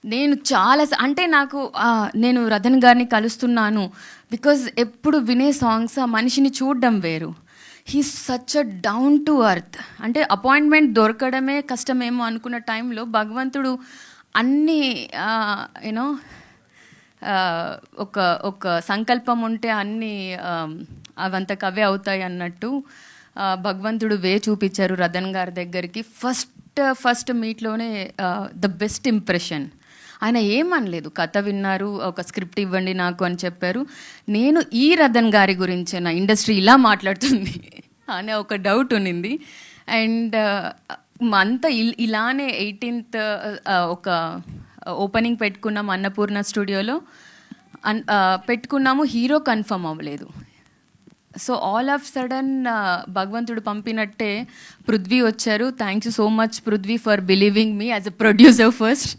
నేను అంటే నాకు నేను రతన్ గారిని కలుస్తున్నాను బికాజ్ ఎప్పుడు వినే సాంగ్స్ ఆ మనిషిని చూడడం వేరు. He such a down to earth. అంటే అపాయింట్మెంట్ దొరకడమే కష్టమేమో అనుకున్న టైంలో భగవంతుడు అన్నీ యూనో ఒక ఒక సంకల్పం ఉంటే అన్నీ అవంతకవే అవుతాయి అన్నట్టు భగవంతుడు చూపించారు రతన్ గారి దగ్గరికి. ఫస్ట్ మీట్లోనే ద బెస్ట్ ఇంప్రెషన్. ఆయన ఏమనలేదు, కథ విన్నారు, ఒక స్క్రిప్ట్ ఇవ్వండి నాకు అని చెప్పారు. నేను ఈ రతన్ గారి గురించే నా ఇండస్ట్రీ ఇలా మాట్లాడుతుంది అనే ఒక డౌట్ ఉన్నింది. అండ్ అంతా ఇలానే 18th ఒక ఓపెనింగ్ పెట్టుకున్నాము అన్నపూర్ణ స్టూడియోలో. పెట్టుకున్నాము, హీరో కన్ఫర్మ్ అవ్వలేదు. సో ఆల్ ఆఫ్ సడన్ భగవంతుడు పంపినట్టే పృథ్వీ వచ్చారు. Thank you so much Prithvi for believing me as a producer first.